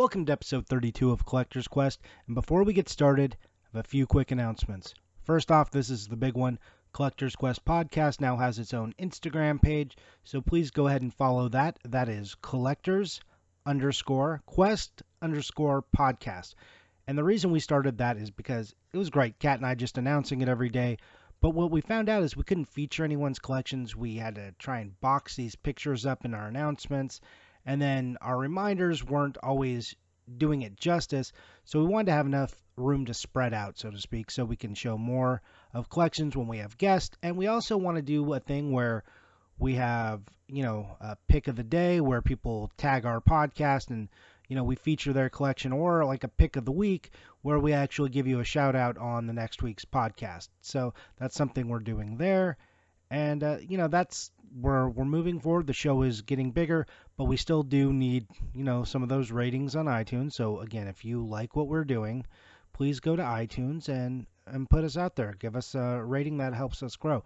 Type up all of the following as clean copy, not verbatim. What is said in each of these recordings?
Welcome to episode 32 of Collector's Quest, and before we get started, I have a few quick announcements. First off, this is the big one. Collector's Quest podcast now has its own Instagram page, so please go ahead and follow that. That is collectors_quest_podcast. And the reason we started that is because it was great, Kat and I just announcing it every day. But what we found out is we couldn't feature anyone's collections. We had to try and box these pictures up in our announcements. And then our reminders weren't always doing it justice. So we wanted to have enough room to spread out, so to speak, so we can show more of collections when we have guests. And we also want to do a thing where we have, a pick of the day where people tag our podcast and, we feature their collection, or like a pick of the week where we actually give you a shout out on the next week's podcast. So that's something we're doing there. And, that's where we're moving forward. The show is getting bigger, but we still do need, some of those ratings on iTunes. So again, if you like what we're doing, please go to iTunes and put us out there. Give us a rating that helps us grow.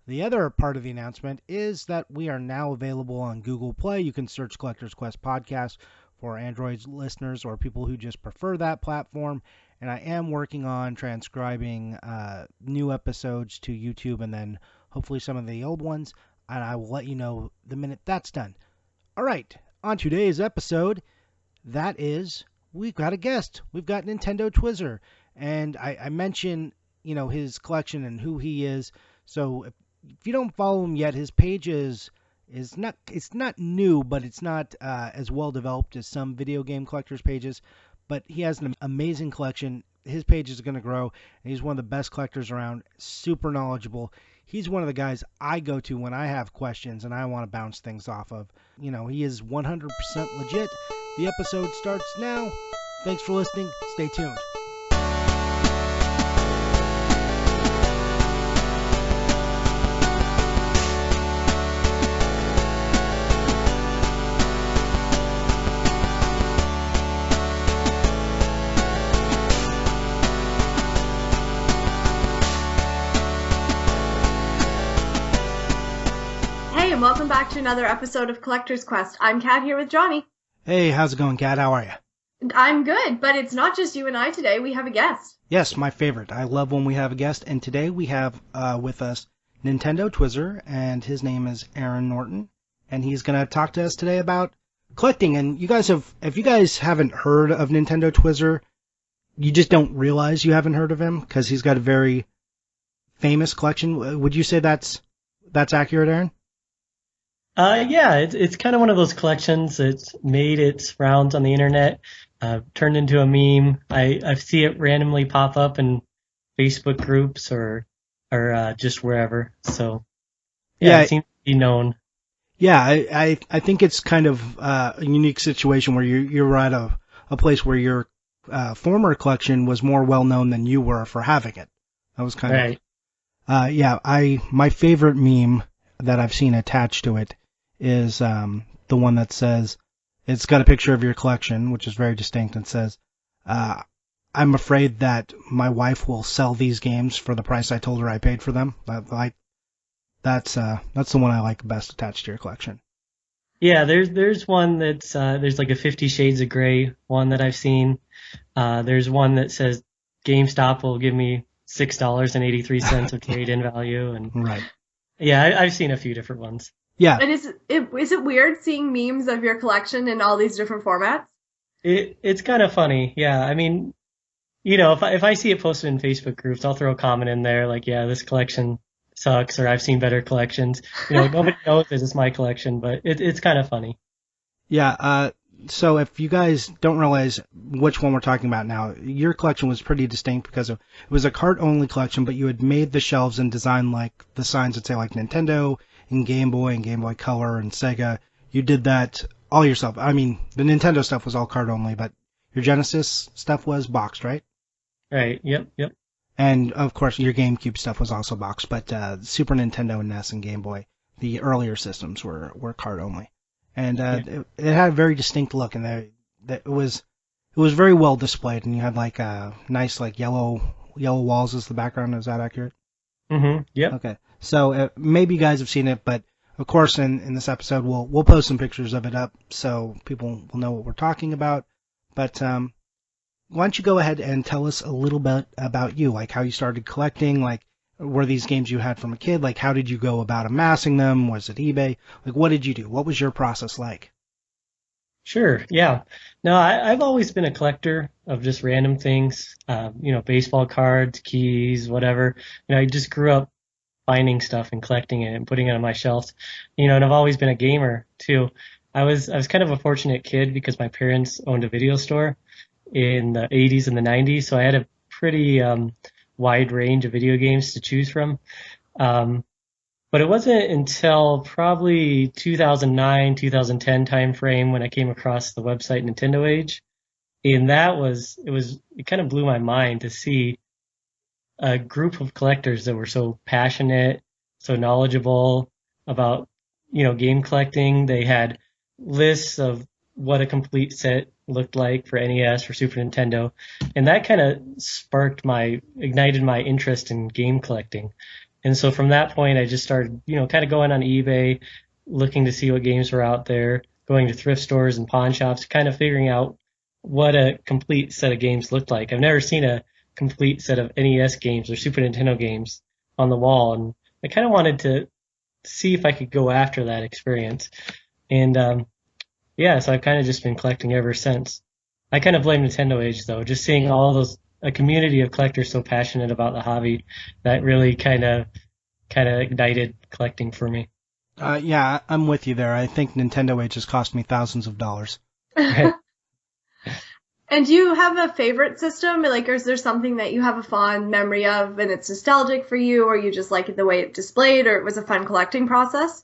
The other part of the announcement is that we are now available on Google Play. You can search Collector's Quest Podcast for Android listeners or people who just prefer that platform. And I am working on transcribing new episodes to YouTube and then hopefully some of the old ones. And I will let you know the minute that's done. All right, on today's episode, we've got a guest. We've got NintendoTwizer. And I mentioned, his collection and who he is. So if you don't follow him yet, his page it's not new, but it's not as well developed as some video game collectors' pages. But he has an amazing collection. His page is going to grow, and he's one of the best collectors around, super knowledgeable. He's one of the guys I go to when I have questions and I want to bounce things off of. He is 100% legit. The episode starts now. Thanks for listening. Stay tuned. Welcome back to another episode of Collector's Quest. I'm Kat here with Johnny. Hey, how's it going, Kat? How are you? I'm good, but it's not just you and I today. We have a guest. Yes, my favorite. I love when we have a guest, and today we have with us NintendoTwizer, and his name is Aaron Norton, and he's going to talk to us today about collecting. And if you guys haven't heard of NintendoTwizer, you just don't realize you haven't heard of him because he's got a very famous collection. Would you say that's accurate, Aaron? Yeah, it's kind of one of those collections that's made its rounds on the internet, turned into a meme. I see it randomly pop up in Facebook groups or just wherever. So yeah, it seems to be known. Yeah, I think it's kind of a unique situation where you're at a place where your former collection was more well known than you were for having it. That was kind of my favorite meme that I've seen attached to it is the one that says, it's got a picture of your collection, which is very distinct, and says, I'm afraid that my wife will sell these games for the price I told her I paid for them. That's the one I like best attached to your collection. Yeah, there's one that's there's like a 50 Shades of Grey one that I've seen. There's one that says GameStop will give me $6.83 of trade-in value, and right. Yeah, I've seen a few different ones. Yeah. And is it weird seeing memes of your collection in all these different formats? It's kind of funny. Yeah, I mean, if I see it posted in Facebook groups, I'll throw a comment in there like, yeah, this collection sucks, or I've seen better collections. Nobody knows that it's my collection, but it's kind of funny. Yeah. So if you guys don't realize which one we're talking about now, your collection was pretty distinct because it was a cart-only collection, but you had made the shelves and designed like the signs that say like Nintendo and Game Boy Color and Sega. You did that all yourself. I mean, the Nintendo stuff was all cart-only, but your Genesis stuff was boxed, right? Right. Yep. And of course, your GameCube stuff was also boxed, but Super Nintendo and NES and Game Boy, the earlier systems were cart-only. And it had a very distinct look, and it was very well displayed. And you had like a nice like yellow walls as the background. Is that accurate? Mm-hmm. Yeah. Okay. So maybe you guys have seen it, but of course in this episode we'll post some pictures of it up so people will know what we're talking about. But why don't you go ahead and tell us a little bit about you, like how you started collecting, like were these games you had from a kid? Like how did you go about amassing them? Was it eBay? Like what did you do? What was your process like? Sure. Yeah. No, I've always been a collector of just random things. Baseball cards, keys, whatever. I just grew up finding stuff and collecting it and putting it on my shelves. And I've always been a gamer too. I was kind of a fortunate kid because my parents owned a video store in the 80s and the 90s, so I had a pretty wide range of video games to choose from. Um, but it wasn't until probably 2009, 2010 timeframe when I came across the website Nintendo Age, and it kind of blew my mind to see a group of collectors that were so passionate, so knowledgeable about, game collecting. They had lists of what a complete set looked like for NES, for Super Nintendo, and that kind of ignited my interest in game collecting. And so from that point, I just started, kind of going on eBay, looking to see what games were out there, going to thrift stores and pawn shops, kind of figuring out what a complete set of games looked like. I've never seen a complete set of NES games or Super Nintendo games on the wall, and I kind of wanted to see if I could go after that experience. And so I've kind of just been collecting ever since. I kind of blame Nintendo Age though, just seeing all those a community of collectors so passionate about the hobby that really kind of ignited collecting for me. Yeah, I'm with you there. I think Nintendo Age has cost me thousands of dollars. And do you have a favorite system? Like, or is there something that you have a fond memory of and it's nostalgic for you, or you just like it the way it displayed, or it was a fun collecting process?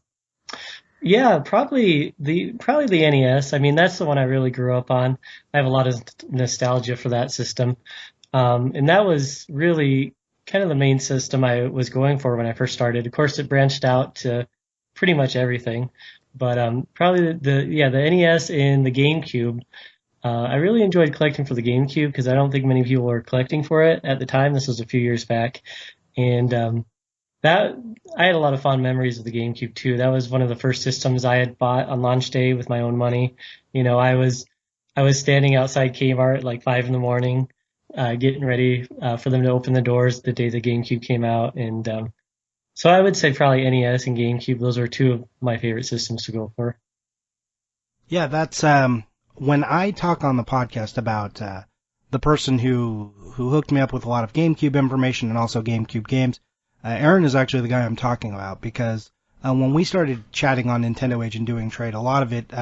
Yeah, probably the NES. I mean, that's the one I really grew up on. I have a lot of nostalgia for that system. And that was really kind of the main system I was going for when I first started. Of course, it branched out to pretty much everything, but probably the NES and the GameCube. I really enjoyed collecting for the GameCube because I don't think many people were collecting for it at the time. This was a few years back, and that I had a lot of fond memories of the GameCube too. That was one of the first systems I had bought on launch day with my own money. I was standing outside Kmart at like 5 in the morning, getting ready for them to open the doors the day the GameCube came out, and so I would say probably NES and GameCube. Those are two of my favorite systems to go for. Yeah, that's when I talk on the podcast about the person who hooked me up with a lot of GameCube information and also GameCube games. Aaron is actually the guy I'm talking about because when we started chatting on Nintendo Age and doing trade, a lot of it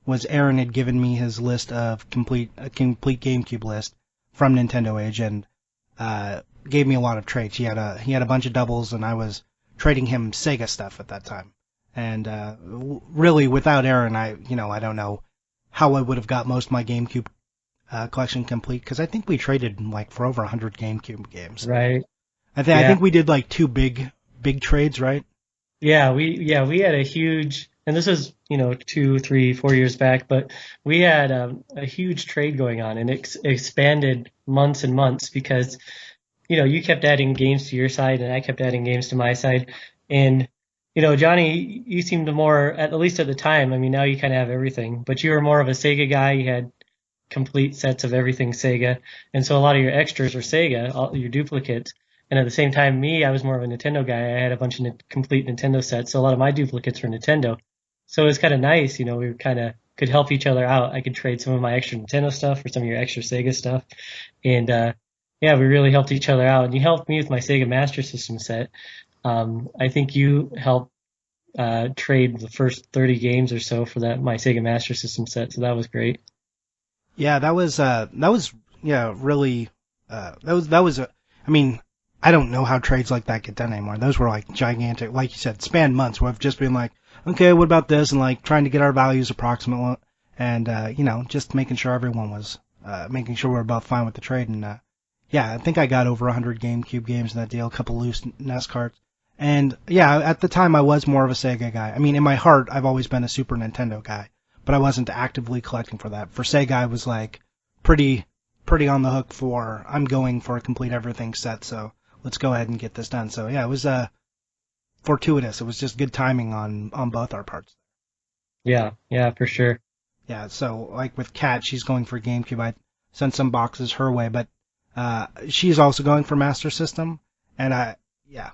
was Aaron had given me his list of a complete GameCube list from Nintendo Age and gave me a lot of trades. He had a bunch of doubles and I was trading him Sega stuff at that time. And really, without Aaron, I don't know how I would have got most of my GameCube collection complete because I think we traded like for over 100 GameCube games. Right. I Yeah. think we did like two big trades, right? We had a huge, and this was 2, 3, 4 years back, but we had a huge trade going on, and it expanded months and months because you kept adding games to your side, and I kept adding games to my side, and Johnny, you seemed more, at least at the time. I mean, now you kind of have everything, but you were more of a Sega guy. You had complete sets of everything Sega, and so a lot of your extras were Sega, all your duplicates. And at the same time, I was more of a Nintendo guy. I had a bunch of complete Nintendo sets, so a lot of my duplicates were Nintendo. So it was kind of nice, we kind of could help each other out. I could trade some of my extra Nintendo stuff for some of your extra Sega stuff. And we really helped each other out. And you helped me with my Sega Master System set. I think you helped trade the first 30 games or so for my Sega Master System set, so that was great. Yeah, that was really I mean, I don't know how trades like that get done anymore. Those were like gigantic, like you said, spanned months. We've just been like, okay, what about this, and like trying to get our values approximate, and just making sure everyone was making sure we were both fine with the trade. And I think I got over 100 GameCube games in that deal, a couple loose NES cards. And yeah, at the time I was more of a Sega guy. I mean, in my heart, I've always been a Super Nintendo guy, but I wasn't actively collecting for that. For Sega, I was like pretty on the hook for I'm going for a complete everything set, so let's go ahead and get this done. So yeah, it was fortuitous. It was just good timing on both our parts. Yeah, for sure. Yeah, so like with Kat, she's going for GameCube. I sent some boxes her way, but she's also going for Master System. And yeah,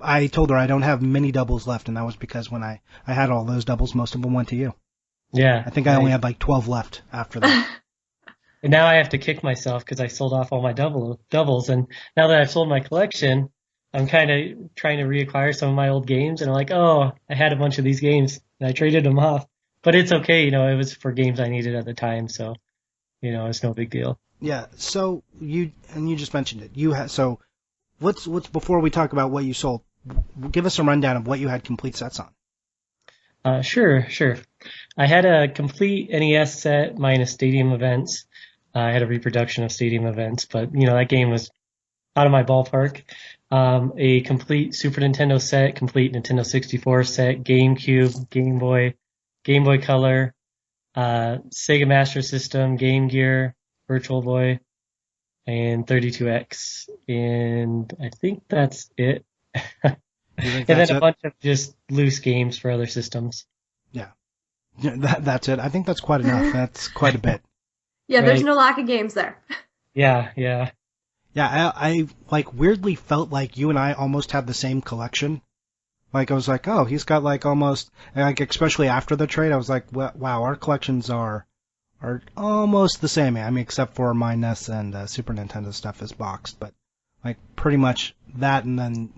I told her I don't have many doubles left, and that was because when I had all those doubles, most of them went to you. Yeah, I think I only right. had like 12 left after that. And now I have to kick myself because I sold off all my doubles, and now that I've sold my collection, I'm kind of trying to reacquire some of my old games, and I'm like, oh, I had a bunch of these games, and I traded them off. But it's okay, it was for games I needed at the time, so it's no big deal. Yeah, so you just mentioned it. So what's before we talk about what you sold? Give us a rundown of what you had complete sets on. Sure. I had a complete NES set minus Stadium Events. I had a reproduction of Stadium Events, but that game was out of my ballpark. A complete Super Nintendo set, complete Nintendo 64 set, GameCube, Game Boy Color, Sega Master System, Game Gear, Virtual Boy, and 32X. And I think that's it. You think And that's then a it? bunch of just loose games for other systems. Yeah. Yeah, that's it. I think that's quite enough. That's quite a bit. Yeah, there's Right. no lack of games there. Yeah. Yeah, I like weirdly felt like you and I almost had the same collection. Like I was like, oh, he's got like almost like especially after the trade, I was like, wow, our collections are almost the same. I mean, except for my NES and Super Nintendo stuff is boxed, but like pretty much that, and then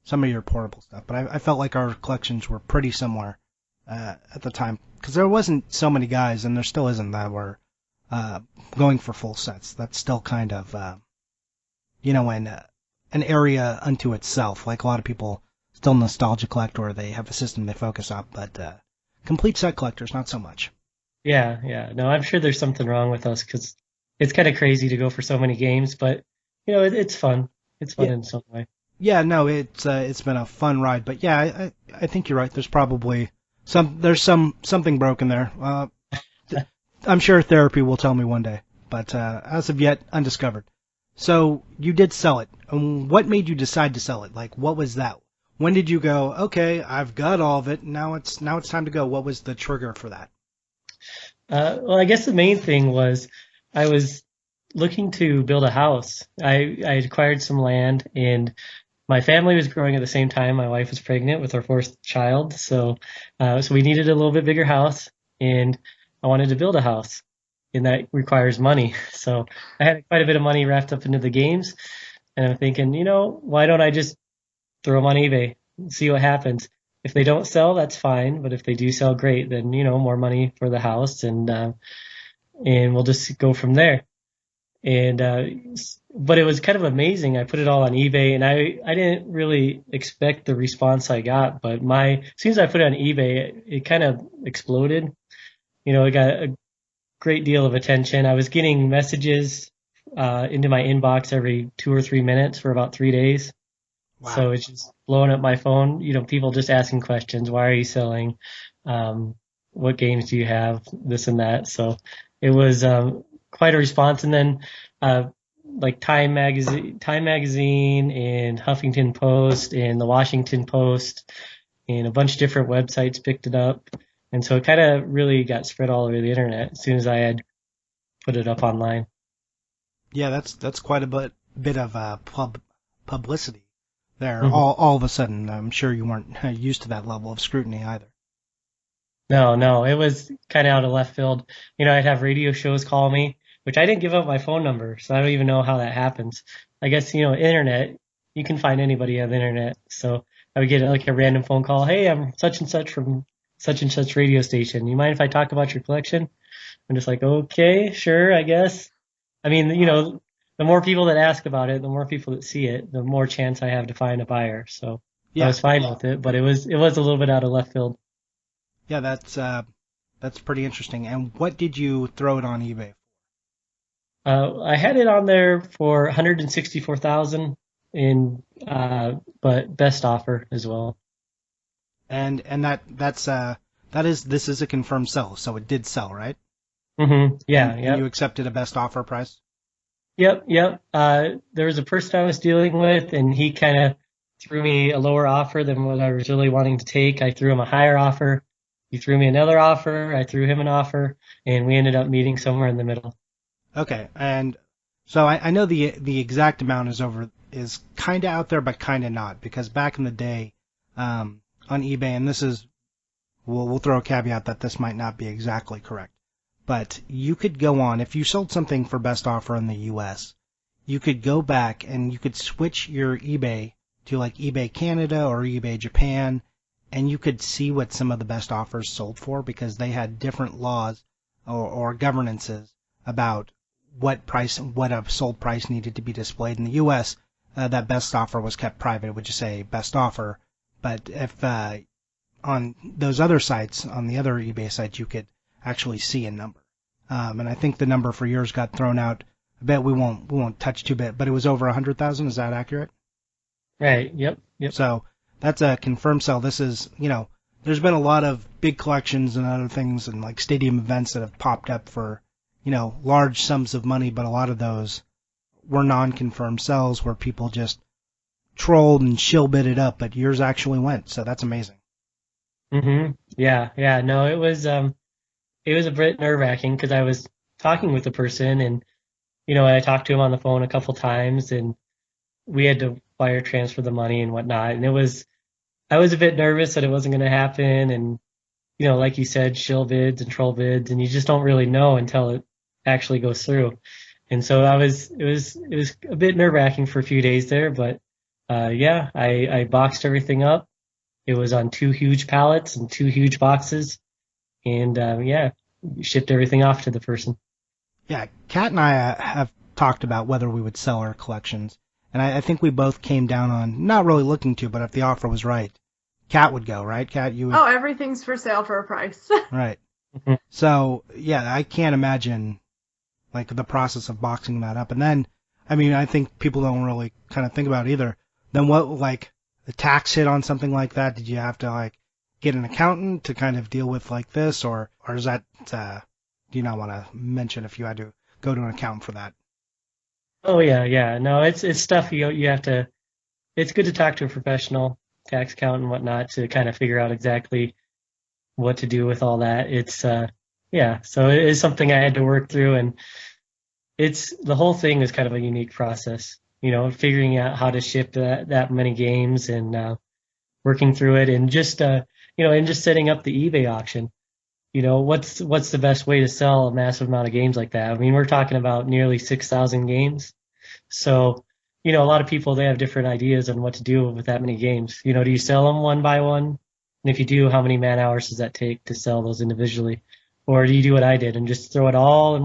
some of your portable stuff. But I felt like our collections were pretty similar at the time because there wasn't so many guys, and there still isn't that were uh, going for full sets. That's still kind of an area unto itself. Like a lot of people still nostalgia collect or they have a system they focus on, but complete set collectors not so much. Yeah. No, I'm sure there's something wrong with us because it's kind of crazy to go for so many games, but it's fun. It's fun Yeah, in some way. yeah, no, it's been a fun ride, but yeah, I think you're right. There's probably something broken there. I'm sure therapy will tell me one day, but as of yet, undiscovered. So you did sell it. What made you decide to sell it? Like, what was that? When did you go? Okay, I've got all of it. Now it's time to go. What was the trigger for that? Well, I guess the main thing was I was looking to build a house. I acquired some land and my family was growing at the same time. My wife was pregnant with our fourth child, so we needed a little bit bigger house, and I wanted to build a house, and that requires money. So I had quite a bit of money wrapped up into the games, and I'm thinking, why don't I just throw them on eBay, and see what happens? If they don't sell, that's fine, but if they do sell, great. Then more money for the house, and we'll just go from there. And but it was kind of amazing. I put it all on eBay, and I didn't really expect the response I got. But as soon as I put it on eBay, it kind of exploded. It got a great deal of attention. I was getting messages into my inbox every 2 or 3 minutes for about 3 days. Wow. So it's just blowing up my phone. People just asking questions. Why are you selling? What games do you have? This and that. So it was quite a response. And then like Time Magazine, and Huffington Post, and the Washington Post, and a bunch of different websites picked it up. And so it kind of really got spread all over the internet as soon as I had put it up online. Yeah, that's quite a bit of publicity there. Mhm. All of a sudden, I'm sure you weren't used to that level of scrutiny either. No, it was kind of out of left field. I'd have radio shows call me, which I didn't give up my phone number, so I don't even know how that happens. I guess, internet, you can find anybody on the internet. So I would get like a random phone call. Hey, I'm such and such from such and such radio station. You mind if I talk about your collection? I'm just like, okay, sure, I guess. I mean, the more people that ask about it, the more people that see it, the more chance I have to find a buyer. So I Yeah, was fine with it, but it was a little bit out of left field. yeah, that's pretty interesting. And what did you throw it on eBay? I had it on there for 164,000 in but best offer as well. And this is a confirmed sell, so it did sell, right? Yeah, And yep. you accepted a best offer price. Yep. There was a person I was dealing with, and he kind of threw me a lower offer than what I was really wanting to take. I threw him a higher offer, He threw me another offer, I threw him an offer, and we ended up meeting somewhere in the middle. Okay, and so I know the exact amount is kind of out there, but kind of not, because back in the day, on eBay, and this is we'll throw a caveat that this might not be exactly correct, but you could go on if you sold something for best offer in the U.S. You could go back and you could switch your eBay to like eBay Canada or eBay Japan, and you could see what some of the best offers sold for because they had different laws or governances about what a sold price needed to be displayed in the U.S. That best offer was kept private. It would just say best offer. But if on those other sites, on the other eBay sites, you could actually see a number. And I think the number for yours got thrown out. I bet we won't touch too bit, but it was over 100,000. Is that accurate? Right. Yep. Yep. So that's a confirmed sell. This is, there's been a lot of big collections and other things and like stadium events that have popped up for, large sums of money, but a lot of those were non-confirmed sells where people just trolled and shill bid it up, but yours actually went. So that's amazing. Yeah. Yeah. No, it was a bit nerve-wracking because I was talking with the person, and I talked to him on the phone a couple times, and we had to wire transfer the money and whatnot. And I was a bit nervous that it wasn't going to happen. And, like you said, shill bids and troll bids, and you just don't really know until it actually goes through. And so it was a bit nerve-wracking for a few days there, but, yeah, I boxed everything up. It was on two huge pallets and two huge boxes. And, yeah, shipped everything off to the person. Yeah, Kat and I have talked about whether we would sell our collections, and I think we both came down on not really looking to, but if the offer was right, Kat would go, right? Kat, you would. Oh, everything's for sale for a price. Right. Mhm. So yeah, I can't imagine like the process of boxing that up, and then I mean I think people don't really kind of think about it either. Then what like the tax hit on something like that? Did you have to like get an accountant to kind of deal with like this, or is that do you not want to mention if you had to go to an accountant for that? Oh yeah, yeah. No, it's stuff you have to. It's good to talk to a professional tax accountant and whatnot to kind of figure out exactly what to do with all that. It's yeah. So it is something I had to work through, and it's the whole thing is kind of a unique process. Figuring out how to ship that many games and working through it, and just and just setting up the eBay auction. What's the best way to sell a massive amount of games like that? I mean, we're talking about nearly 6,000 games. So, a lot of people, they have different ideas on what to do with that many games. Do you sell them one by one? And if you do, how many man hours does that take to sell those individually? Or do you do what I did and just throw it all in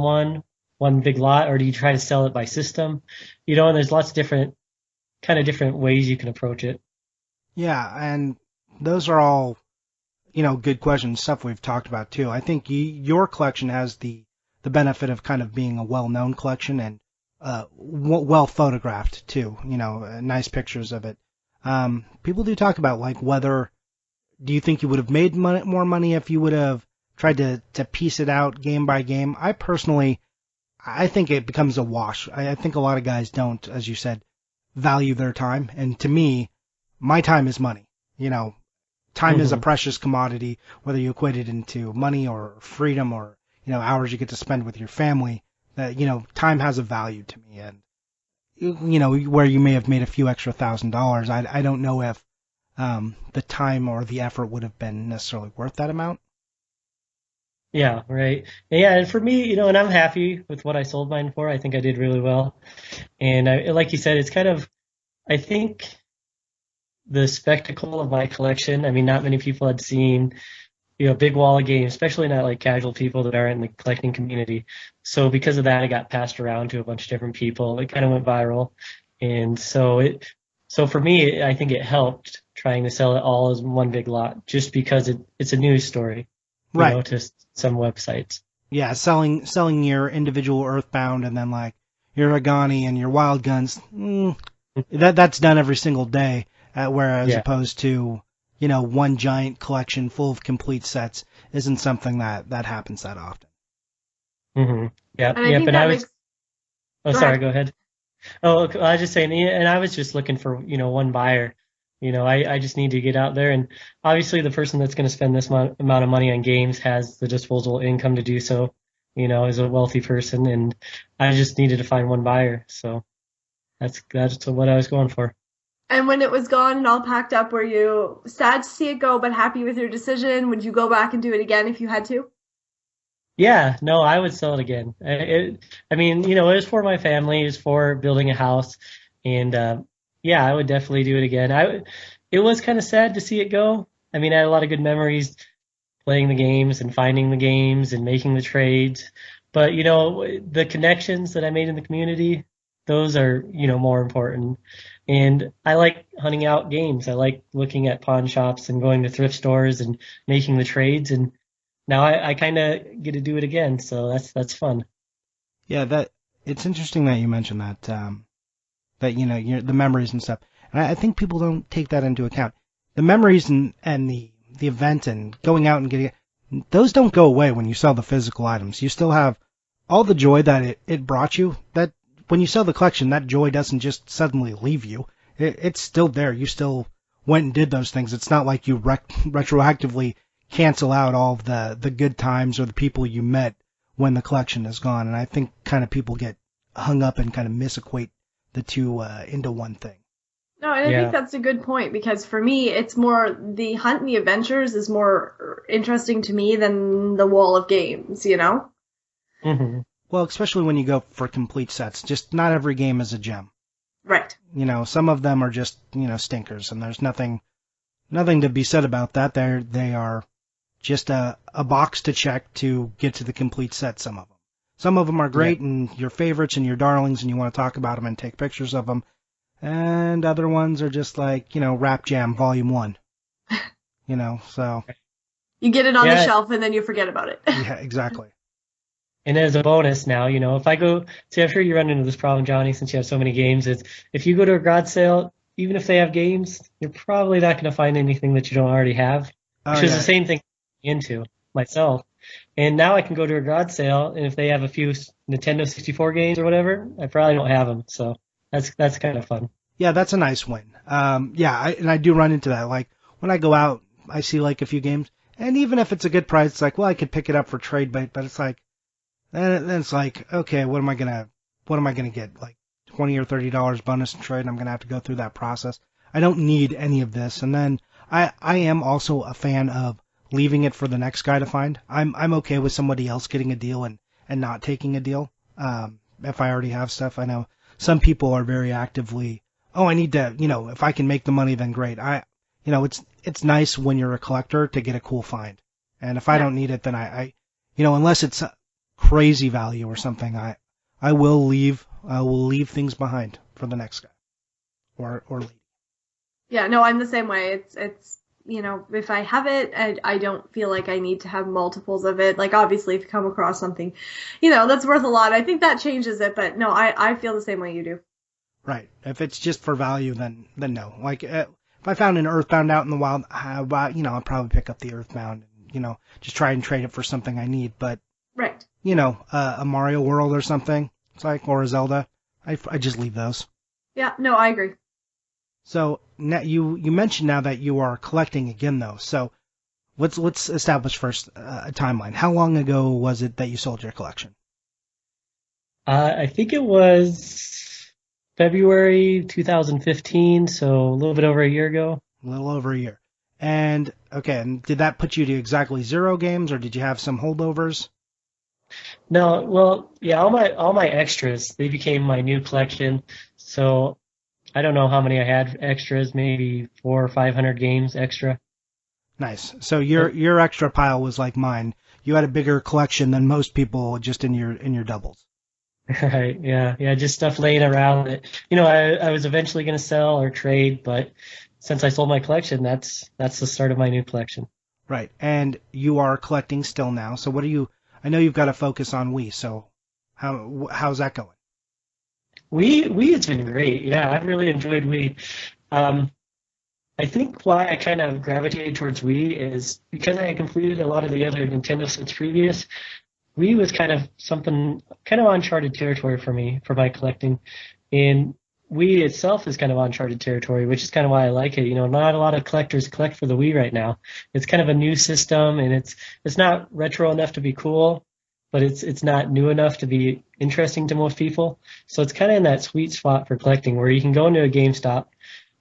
one big lot? Or do you try to sell it by system? And there's lots of different ways you can approach it. Yeah, and those are all good questions, stuff we've talked about too. I think your collection has the benefit of kind of being a well-known collection and well photographed too. Nice pictures of it. People do talk about like whether do you think you would have made more money if you would have tried to piece it out game by game? I think it becomes a wash. I think a lot of guys don't, as you said, value their time, and to me, my time is money. Time is a Hmm. precious commodity, whether you equate it into money or freedom or, hours you get to spend with your family. That, time has a value to me. And, where you may have made a few extra $1,000, I don't know if the time or the effort would have been necessarily worth that amount. Yeah, right. Yeah, and for me, and I'm happy with what I sold mine for. I think I did really well. And like you said, it's kind of, I think the spectacle of my collection. I mean, not many people had seen, a big wall of games, especially not like casual people that aren't in the collecting community. So because of that, it got passed around to a bunch of different people. It kind of went viral. And so for me, I think it helped trying to sell it all as one big lot just because it's a news story, Right. to some websites. Yeah, selling your individual Earthbound and then like your Agani and your Wild Guns. That's done every single day. Whereas Yeah. opposed to one giant collection full of complete sets isn't something that happens that often. Hmm. Yep. And I Yep. think And that makes, oh, go sorry, ahead. go ahead. Oh, okay, I was just saying, yeah, and I was just looking for, one buyer. I just need to get out there. And obviously, the person that's going to spend this amount of money on games has the disposable income to do so, is a wealthy person. And I just needed to find one buyer. So that's what I was going for. And when it was gone and all packed up, were you sad to see it go, but happy with your decision? Would you go back and do it again if you had to? Yeah, no, I would sell it again. I mean, it was for my family, it was for building a house, and yeah, I would definitely do it again. It was kind of sad to see it go. I mean, I had a lot of good memories playing the games and finding the games and making the trades, but the connections that I made in the community, those are more important. And I like hunting out games. I like looking at pawn shops and going to thrift stores and making the trades and now I kind of get to do it again, so that's fun. Yeah, that it's interesting that you mentioned that that the memories and stuff. And I think people don't take that into account. The memories and the event and going out and getting it, those don't go away when you sell the physical items. You still have all the joy that it brought you. That when you sell the collection, that joy doesn't just suddenly leave you. It's still there. You still went and did those things. It's not like you retroactively cancel out all of the good times or the people you met when the collection is gone. And I think kind of people get hung up and kind of misequate the two into one thing. No, and I think that's a good point because for me, it's more the hunt and the adventures is more interesting to me than the wall of games, Hmm. Well, especially when you go for complete sets. Just not every game is a gem. Right. Some of them are just, stinkers, and there's nothing to be said about that. They are just a box to check to get to the complete set, some of them. Some of them are great and your favorites and your darlings and you want to talk about them and take pictures of them. And other ones are just like, Rap Jam Volume 1. So. You get it on the shelf and then you forget about it. Yeah, exactly. And as a bonus now, if I go, see, I'm sure you run into this problem, Johnny, since you have so many games, is if you go to a garage sale, even if they have games, you're probably not going to find anything that you don't already have, which is the same thing into myself. And now I can go to a garage sale, and if they have a few Nintendo 64 games or whatever, I probably don't have them. So that's kind of fun. Yeah, that's a nice win. I do run into that. Like when I go out, I see like a few games, and even if it's a good price, it's like, well, I could pick it up for trade bait, but it's like, then it's like, okay, what am I gonna get? Like $20 or $30 bonus in trade, and I'm gonna have to go through that process. I don't need any of this. And then I am also a fan of leaving it for the next guy to find. I'm okay with somebody else getting a deal and not taking a deal. If I already have stuff, I know some people are very actively, oh, I need to, if I can make the money, then great. It's nice when you're a collector to get a cool find. And if I don't need it, then I unless it's crazy value or something, I will leave things behind for the next guy or lady. Yeah, no, I'm the same way. It's if I have it, I don't feel like I need to have multiples of it. Like obviously if you come across something, that's worth a lot, I think that changes it, but no, I feel the same way you do. Right. If it's just for value, then no. Like if I found an Earthbound out in the wild, I'll probably pick up the Earthbound and just try and trade it for something I need, but right. A Mario World or something. It's like, or a Zelda. I just leave those. Yeah, no, I agree. So now you mentioned now that you are collecting again, though. So let's establish first a timeline. How long ago was it that you sold your collection? I think it was February 2015, so a little bit over a year ago. A little over a year. And okay, and did that put you to exactly 0 games, or did you have some holdovers? No, well, yeah, all my extras, they became my new collection. So I don't know how many I had extras, maybe 400 or 500 games extra. Nice. So your extra pile was like mine. You had a bigger collection than most people just in your doubles. Right, yeah, just stuff laying around that, I was eventually going to sell or trade, but since I sold my collection, that's the start of my new collection. Right, and you are collecting still now. So what are you? I know you've got to focus on Wii. So how's that going? Wii has been great. Yeah, I've really enjoyed Wii. I think why I kind of gravitated towards Wii is because I had completed a lot of the other Nintendo sets previous. Wii was kind of something, kind of uncharted territory for me, for my collecting. And Wii itself is kind of uncharted territory, which is kind of why I like it. Not a lot of collectors collect for the Wii right now. It's kind of a new system, and it's not retro enough to be cool, but it's not new enough to be interesting to most people. So it's kind of in that sweet spot for collecting, where you can go into a GameStop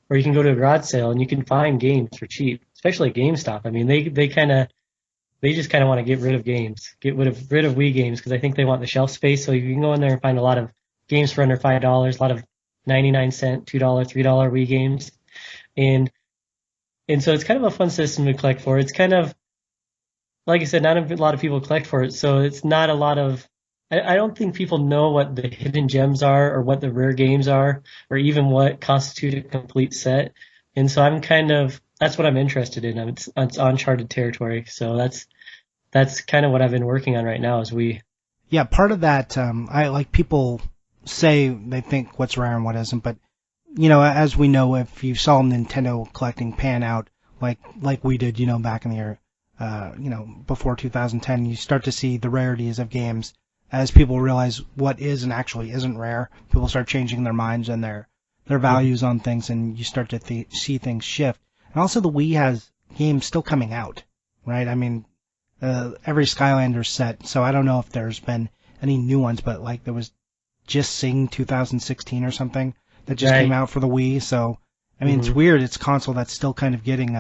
or you can go to a garage sale and you can find games for cheap, especially at GameStop. I mean, they just kind of want to get rid of games, get rid of Wii games because I think they want the shelf space. So you can go in there and find a lot of games for under $5, a lot of 99-cent, $2, $3 Wii games, and so it's kind of a fun system to collect for. It's kind of like I said, not a lot of people collect for it, so it's not a lot of. I don't think people know what the hidden gems are or what the rare games are or even what constitute a complete set. And so that's what I'm interested in. It's uncharted territory. So that's kind of what I've been working on right now is Wii. Yeah, part of that, I like people say they think what's rare and what isn't, but as we know, if you saw Nintendo collecting pan out like we did, back in the year, before 2010, you start to see the rarities of games as people realize what is and actually isn't rare. People start changing their minds and their values on things, and you start to see things shift. And also, the Wii has games still coming out, right? I mean, every Skylanders set, so I don't know if there's been any new ones, but like there was Just Sing 2016 or something that just came Right. out for the Wii. So, I mean, it's hmm weird. It's a console that's still kind of getting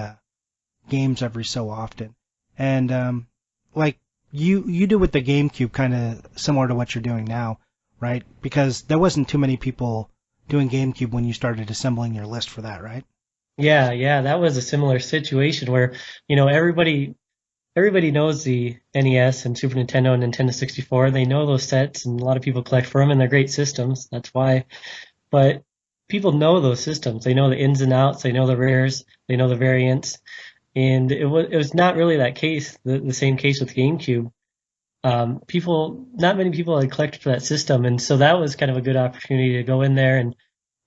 games every so often. And like you do with the GameCube, kind of similar to what you're doing now, right? Because there wasn't too many people doing GameCube when you started assembling your list for that, right? Yeah, yeah, that was a similar situation where, everybody knows the NES and Super Nintendo and Nintendo 64. They know those sets, and a lot of people collect for them, and they're great systems. That's why. But people know those systems. They know the ins and outs. They know the rares. They know the variants. And it was not really that case, the same case with GameCube. Not many people had collected for that system, and so that was kind of a good opportunity to go in there and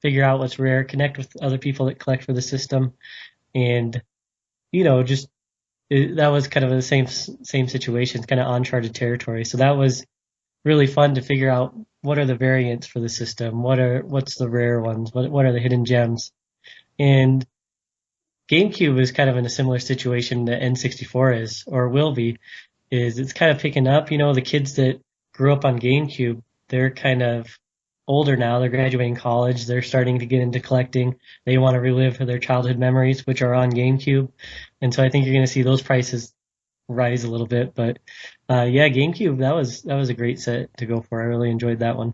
figure out what's rare, connect with other people that collect for the system, and just that was kind of the same situation, kind of uncharted territory. So that was really fun to figure out what are the variants for the system, what's the rare ones, what are the hidden gems, and GameCube is kind of in a similar situation that N64 is or will be. Is it's kind of picking up. The kids that grew up on GameCube, they're kind of older now. They're graduating college. They're starting to get into collecting. They want to relive their childhood memories, which are on GameCube. And so I think you're going to see those prices rise a little bit. But yeah, GameCube, that was a great set to go for. I really enjoyed that one.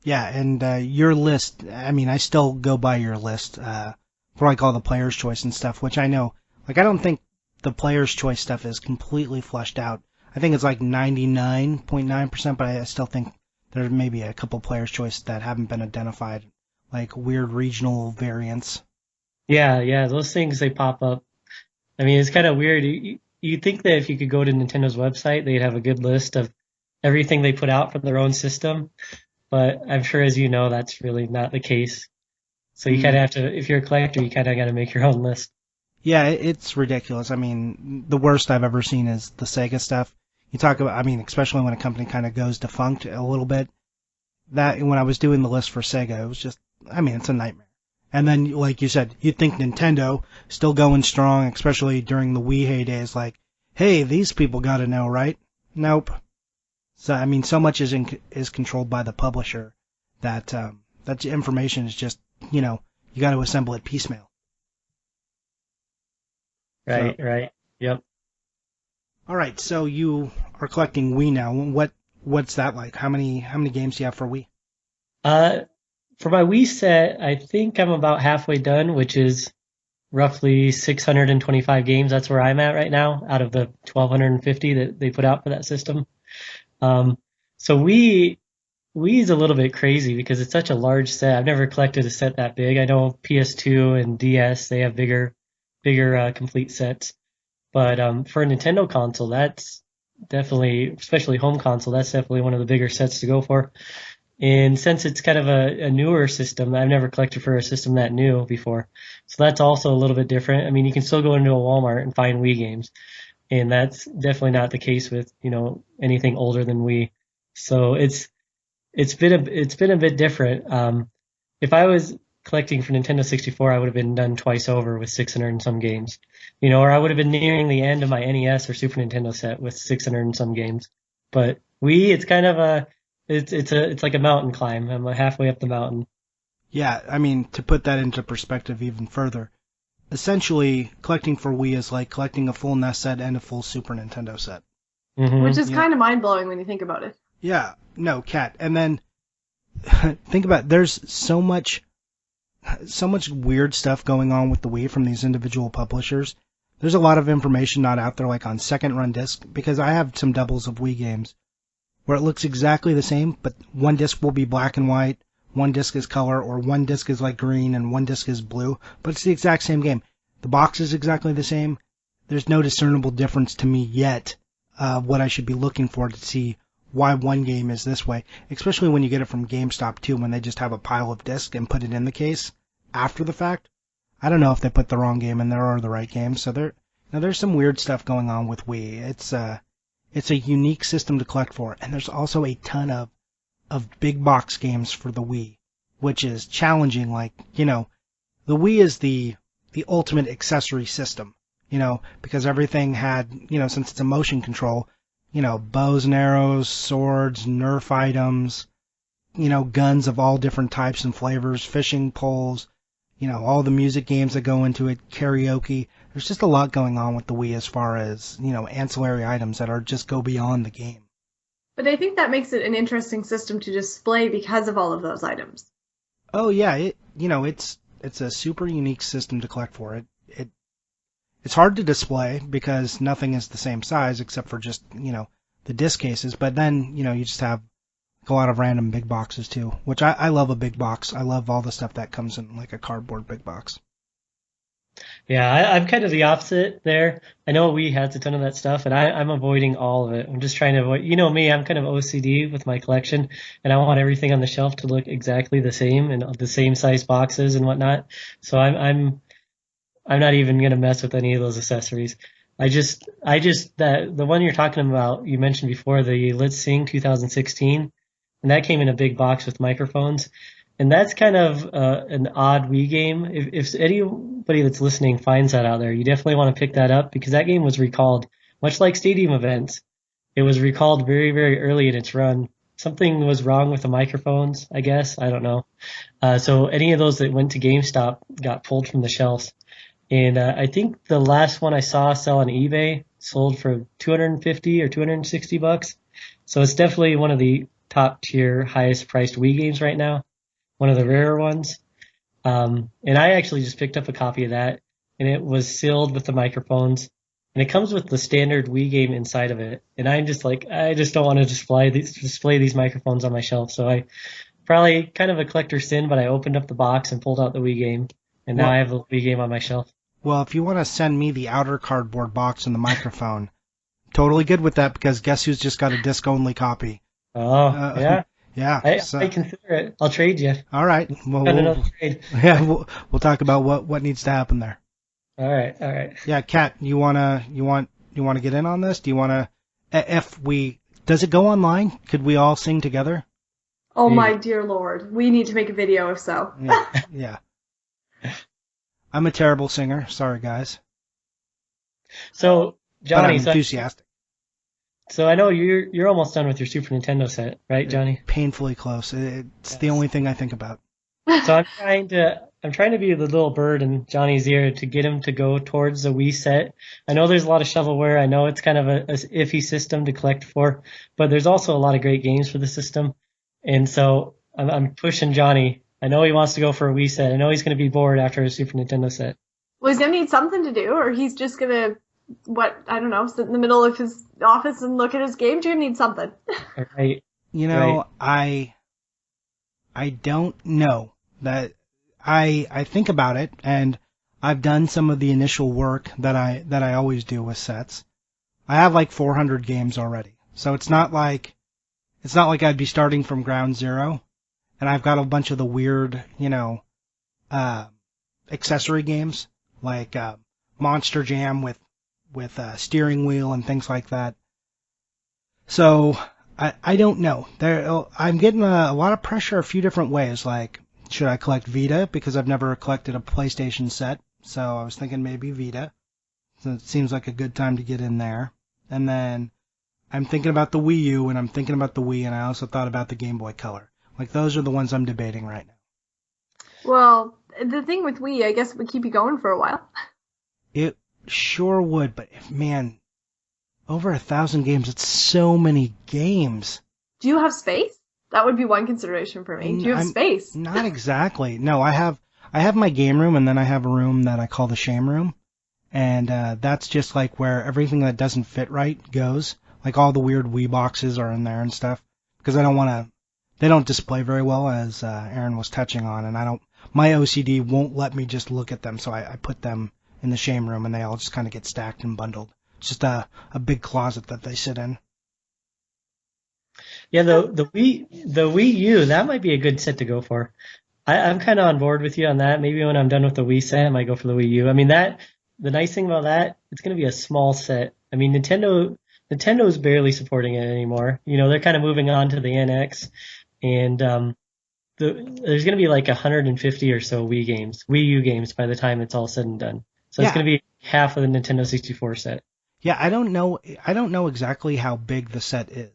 Yeah, and your list, I mean, I still go by your list for like all the player's choice and stuff, which I know, like I don't think the player's choice stuff is completely fleshed out. I think it's like 99.9%, but I still think there may be a couple player's choice that haven't been identified, like weird regional variants. Yeah, yeah, those things they pop up. I mean, it's kind of weird. You think that if you could go to Nintendo's website, they'd have a good list of everything they put out from their own system. But I'm sure, as you know, that's really not the case. So you kind Mm. of have to, if you're a collector, you kind of got to make your own list. Yeah, it's ridiculous. I mean, the worst I've ever seen is the Sega stuff. You talk about, I mean, especially when a company kind of goes defunct a little bit. That when I was doing the list for Sega, it was just, I mean, it's a nightmare. And then, like you said, you'd think Nintendo still going strong, especially during the Wii heydays. Like, hey, these people got to know, right? Nope. So I mean, so much is controlled by the publisher that that information is just, you got to assemble it piecemeal. So, Right, right. Yep. all right, so you are collecting Wii now. What's that like? How many games do you have for Wii? Uh, for my Wii set, I think I'm about halfway done, which is roughly 625 games. That's where I'm at right now, out of the 1,250 that they put out for that system. Um, so Wii is a little bit crazy because it's such a large set. I've never collected a set that big. I know PS2 and DS, they have bigger complete sets. But for a Nintendo console, that's definitely, especially home console, that's definitely one of the bigger sets to go for. And since it's kind of a newer system, I've never collected for a system that new before. So that's also a little bit different. I mean, you can still go into a Walmart and find Wii games, and that's definitely not the case with, anything older than Wii. So it's been a bit different. if I was collecting for Nintendo 64, I would have been done twice over with 600 and some games. Or I would have been nearing the end of my NES or Super Nintendo set with 600 and some games. But Wii, it's kind of it's like a mountain climb. I'm halfway up the mountain. Yeah, I mean, to put that into perspective even further, essentially collecting for Wii is like collecting a full NES set and a full Super Nintendo set. Which is Yeah. kind of mind blowing when you think about it. Yeah, no, Cat. And then think about it, there's so much weird stuff going on with the Wii from these individual publishers. There's a lot of information not out there, like on second run disc, because I have some doubles of Wii games where it looks exactly the same, but one disc will be black and white, one disc is color, or one disc is like green and one disc is blue, but it's the exact same game. The box is exactly the same. There's no discernible difference to me yet of what I should be looking for to see why one game is this way, especially when you get it from GameStop too, when they just have a pile of discs and put it in the case after the fact. I don't know if they put the wrong game in there or the right game, so there's some weird stuff going on with Wii. It's a unique system to collect for, and there's also a ton of big box games for the Wii, which is challenging. Like, the Wii is the ultimate accessory system, because everything had, since it's a motion control, bows and arrows, swords, Nerf items, guns of all different types and flavors, fishing poles, all the music games that go into it, karaoke. There's just a lot going on with the Wii as far as, ancillary items that are just go beyond the game. But I think that makes it an interesting system to display because of all of those items. Oh yeah, it's a super unique system to collect for. It's hard to display because nothing is the same size except for just, the disc cases, but then, you just have a lot of random big boxes too, which I love a big box. I love all the stuff that comes in like a cardboard big box. Yeah, I'm kind of the opposite there. I know Wii has a ton of that stuff, and I'm avoiding all of it. I'm just trying to avoid. Me, I'm kind of OCD with my collection, and I want everything on the shelf to look exactly the same and the same size boxes and whatnot. So I'm not even gonna mess with any of those accessories. The one you're talking about, you mentioned before, the Let's Sing 2016, and that came in a big box with microphones. And that's kind of an odd Wii game. If anybody that's listening finds that out there, you definitely want to pick that up because that game was recalled, much like Stadium Events. It was recalled very, very early in its run. Something was wrong with the microphones, I guess. I don't know. So any of those that went to GameStop got pulled from the shelves. And I think the last one I saw sell on eBay sold for 250 or 260 bucks. So it's definitely one of the top tier, highest priced Wii games right now. One of the rarer ones. And I actually just picked up a copy of that, and it was sealed with the microphones, and it comes with the standard Wii game inside of it. And I'm just like, I just don't want to display these microphones on my shelf. So I probably kind of a collector sin, but I opened up the box and pulled out the Wii game, and now I have a Wii game on my shelf. Well, if you want to send me the outer cardboard box and the microphone, totally good with that because guess who's just got a disc-only copy? Oh, yeah. Yeah, I consider it. I'll trade you. All right. Well, trade. Yeah, we'll talk about what needs to happen there. All right. Yeah, Kat, you want to get in on this? Do you want to does it go online? Could we all sing together? Oh my dear Lord. We need to make a video if so. Yeah. I'm a terrible singer. Sorry, guys. So, Johnny, but I'm enthusiastic. So I know you're almost done with your Super Nintendo set, right, Johnny? Painfully close. It's the only thing I think about. So I'm trying to be the little bird in Johnny's ear to get him to go towards the Wii set. I know there's a lot of shovelware. I know it's kind of a iffy system to collect for, but there's also a lot of great games for the system. And so I'm pushing Johnny. I know he wants to go for a Wii set. I know he's going to be bored after a Super Nintendo set. Well, he's going to need something to do, or he's just going to sit in the middle of his office and look at his games. You're gonna need something. Right. I don't know. That I think about it, and I've done some of the initial work that I always do with sets. I have like 400 games already, so it's not like I'd be starting from ground zero, and I've got a bunch of the weird, accessory games like Monster Jam with a steering wheel and things like that. So I don't know. I'm getting a lot of pressure a few different ways. Like Should I collect Vita? Because I've never collected a PlayStation set, so I was thinking maybe Vita. So it seems like a good time to get in there. And then I'm thinking about the Wii U, and I'm thinking about the Wii, and I also thought about the Game Boy Color. Like, those are the ones I'm debating right now. Well, the thing with Wii, I guess, would keep you going for a while. It sure would, but man, over 1,000 games, it's so many games. Do you have space? That would be one consideration for me. Do you have space? Not exactly. No, I have my game room, and then I have a room that I call the shame room. And that's just like where everything that doesn't fit right goes. Like all the weird Wii boxes are in there and stuff. Because I don't want to, they don't display very well, as Aaron was touching on, and my OCD won't let me just look at them, so I put them in the shame room, and they all just kind of get stacked and bundled. It's just a big closet that they sit in. Yeah, the Wii U, that might be a good set to go for. I'm kind of on board with you on that. Maybe when I'm done with the Wii set, I might go for the Wii U. I mean, the nice thing about that, it's going to be a small set. I mean, Nintendo's barely supporting it anymore. You know, they're kind of moving on to the NX, and there's going to be like 150 or so Wii U games by the time it's all said and done. So Yeah. it's going to be half of the Nintendo 64 set. Yeah, I don't know exactly how big the set is,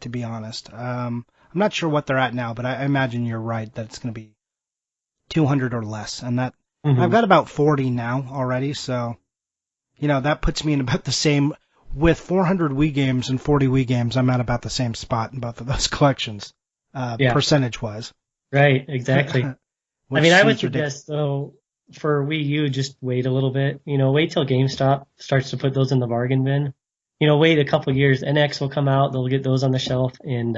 to be honest. I'm not sure what they're at now, but I imagine you're right that it's going to be 200 or less, and that Mhm. I've got about 40 now already, so that puts me in about the same with 400 Wii games and 40 Wii games. I'm at about the same spot in both of those collections, Yeah, percentage-wise. right, exactly. I Which mean, I would seems ridiculous. suggest though for Wii U, just wait a little bit. You know, wait till GameStop starts to put those in the bargain bin. You know, wait a couple years. NX will come out. They'll get those on the shelf, and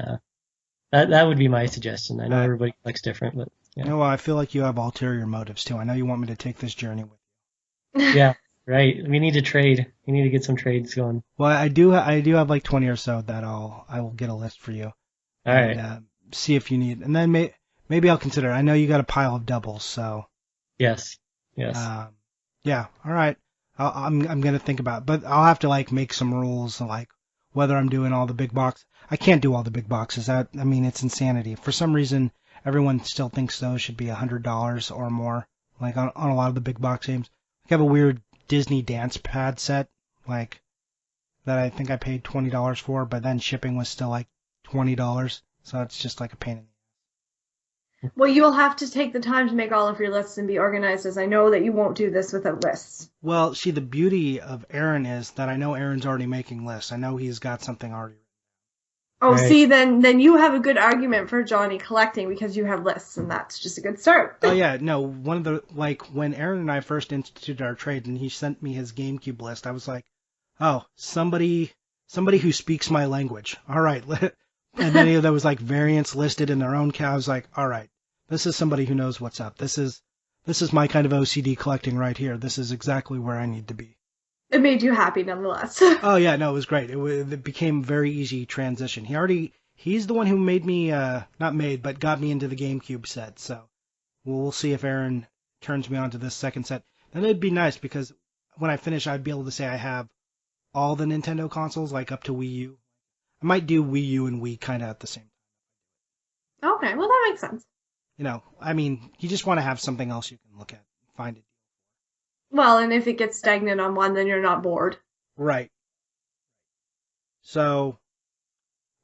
that would be my suggestion. I know Uh, everybody likes different, but yeah, no, I feel like you have ulterior motives too. I know you want me to take this journey with. yeah, right. We need to trade. We need to get some trades going. Well, I do have like 20 or so that I will get a list for you All and right. see if you need, and then maybe I'll consider. I know you got a pile of doubles, so Yes. Yes. um, yeah, all right. I'm gonna think about it, but I'll have to like make some rules like whether I'm doing all the big box. I can't do all the big boxes. I mean, it's insanity. For some reason, everyone still thinks those should be $100 or more. Like on a lot of the big box games, I have a weird Disney dance pad set, like that I think I paid $20 for, but then shipping was still like $20. So it's just like a pain in the. Well, you'll have to take the time to make all of your lists and be organized, as I know that you won't do this without lists. Well, see, the beauty of Aaron is that I know Aaron's already making lists. I know he's got something already. Oh, Right. see, then you have a good argument for Johnny collecting because you have lists, and that's just a good start. Oh yeah, no, one of the like when Aaron and I first instituted our trade and he sent me his GameCube list, I was like, "Oh, somebody who speaks my language." All right. And then there was like variants listed in their own cow. I was like, "All right. This is somebody who knows what's up. This is my kind of OCD collecting right here. This is exactly where I need to be." It made you happy nonetheless. Oh yeah, no, it was great. It became very easy transition. He's the one who made me not made, but got me into the GameCube set. So we'll see if Aaron turns me on to this second set. Then it'd be nice because when I finish, I'd be able to say I have all the Nintendo consoles, like up to Wii U. I might do Wii U and Wii kind of at the same. Okay, well, that makes sense. I mean, you just want to have something else you can look at, find it. Well, and if it gets stagnant on one, then you're not bored. Right. So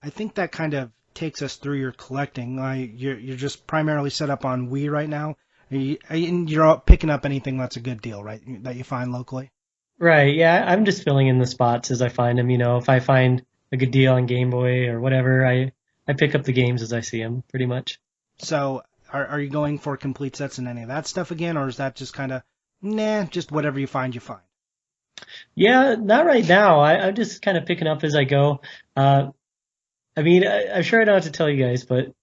I think that kind of takes us through your collecting. You're just primarily set up on Wii right now, and you're picking up anything that's a good deal, right? That you find locally. Right. Yeah. I'm just filling in the spots as I find them. You know, if I find a good deal on Game Boy or whatever, I pick up the games as I see them, pretty much. So are you going for complete sets and any of that stuff again, or is that just kind of nah, just whatever you find, you find? Yeah, not right now. I'm just kind of picking up as I go. I mean, I'm sure I don't have to tell you guys, but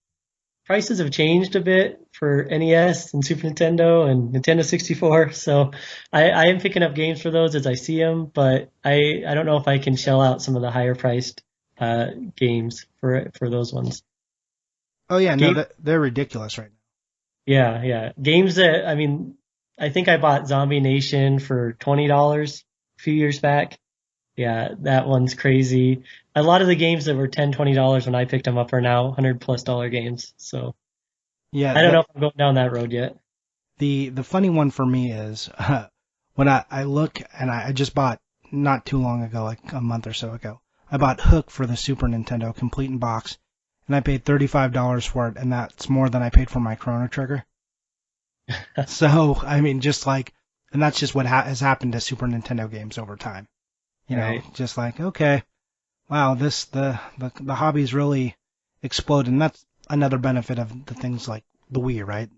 prices have changed a bit for NES and Super Nintendo and Nintendo 64. So I am picking up games for those as I see them, but I don't know if I can shell out some of the higher priced games for those ones. Oh yeah, no, Game, they're ridiculous right now. yeah, yeah. Games that, I mean, I think I bought Zombie Nation for $20 a few years back. Yeah, that one's crazy. A lot of the games that were $10, $20 when I picked them up are now $100+ games. So Yeah, I don't know if I'm going down that road yet. the funny one for me is when I look and I just bought not too long ago, like a month or so ago, I bought Hook for the Super Nintendo, complete in box, and I paid $35 for it, and that's more than I paid for my Chrono Trigger. So, I mean, just like, and that's just what has happened to Super Nintendo games over time. You know, Right. just like, okay, wow, the hobby's really exploded, and that's another benefit of the things like the Wii, right?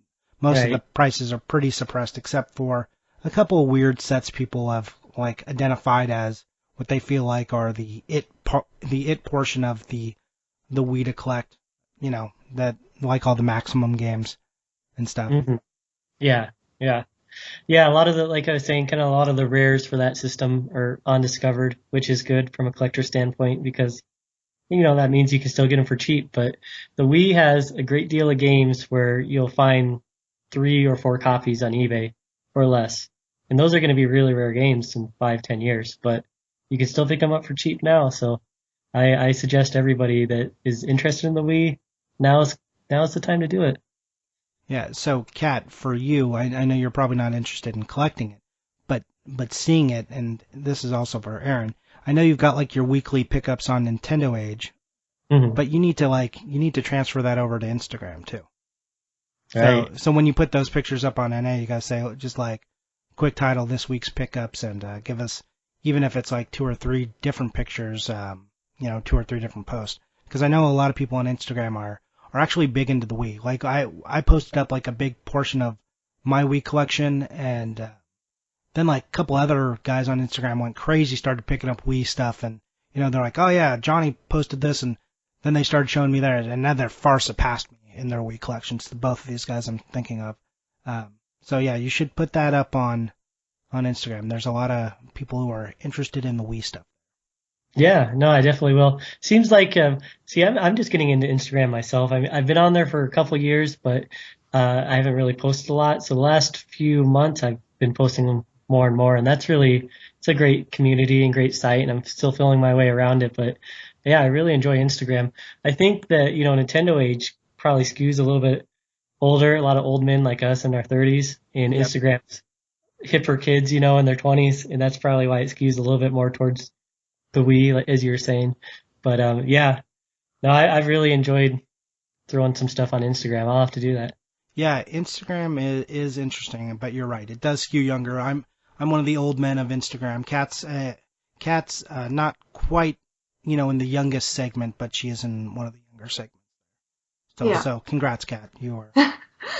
Most of the Right. prices are pretty suppressed, except for a couple of weird sets people have like identified as what they feel like are the it portion of the Wii to collect. You know, that like all the maximum games and stuff. Hmm. Yeah. Yeah. Yeah. A lot of the, like I was saying, kind of a lot of the rares for that system are undiscovered, which is good from a collector standpoint because, that means you can still get them for cheap. But the Wii has a great deal of games where you'll find 3 or 4 copies on eBay or less. And those are going to be really rare games in 5, 10 years, but you can still pick them up for cheap now. So I suggest everybody that is interested in the Wii, now's the time to do it. Yeah, so Kat, for you, I know you're probably not interested in collecting it, but seeing it, and this is also for Aaron. I know you've got like your weekly pickups on Nintendo Age, Hmm. but you need to transfer that over to Instagram too. So Right. so when you put those pictures up on NA, you gotta say just like quick title this week's pickups and give us even if it's like 2 or 3 different pictures, 2 or 3 different posts. Because I know a lot of people on Instagram are actually big into the Wii. Like I posted up like a big portion of my Wii collection, and then like a couple other guys on Instagram went crazy, started picking up Wii stuff, and they're like, oh yeah, Johnny posted this, and then they started showing me theirs, and now they're far surpassed me in their Wii collections. Both of these guys I'm thinking of. So yeah, you should put that up on Instagram. There's a lot of people who are interested in the Wii stuff. Yeah, no, I definitely will. Seems like, see, I'm just getting into Instagram myself. I mean, I've been on there for a couple years, but I haven't really posted a lot. So the last few months, I've been posting them more and more, and it's a great community and great site, and I'm still feeling my way around it. But yeah, I really enjoy Instagram. I think that, Nintendo age probably skews a little bit older, a lot of old men like us in our 30s, and Yep. Instagram's hipper kids, in their 20s, and that's probably why it skews a little bit more towards the Wii, like, as you were saying. But yeah, no, I've really enjoyed throwing some stuff on Instagram. I'll have to do that. Yeah, Instagram is interesting, but you're right. It does skew younger. I'm one of the old men of Instagram. Kat's not quite, in the youngest segment, but she is in one of the younger segments. So Yeah. so congrats, Kat. You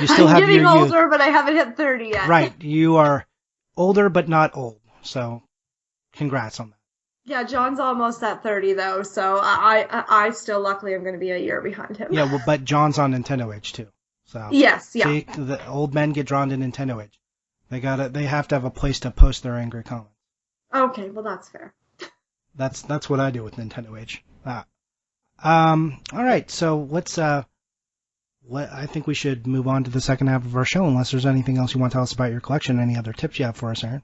still I'm have your getting youth. older, but I haven't hit 30 yet. Right. You are older but not old. So congrats on that. Yeah, John's almost at 30 though, so I still luckily am going to be a year behind him. Yeah, well, but John's on Nintendo Age too. So Yes, yeah. see, the old men get drawn to Nintendo Age. They have to have a place to post their angry comments. Okay, well that's fair. That's what I do with Nintendo Age. All right, so I think we should move on to the second half of our show, unless there's anything else you want to tell us about your collection. Any other tips you have for us, Aaron?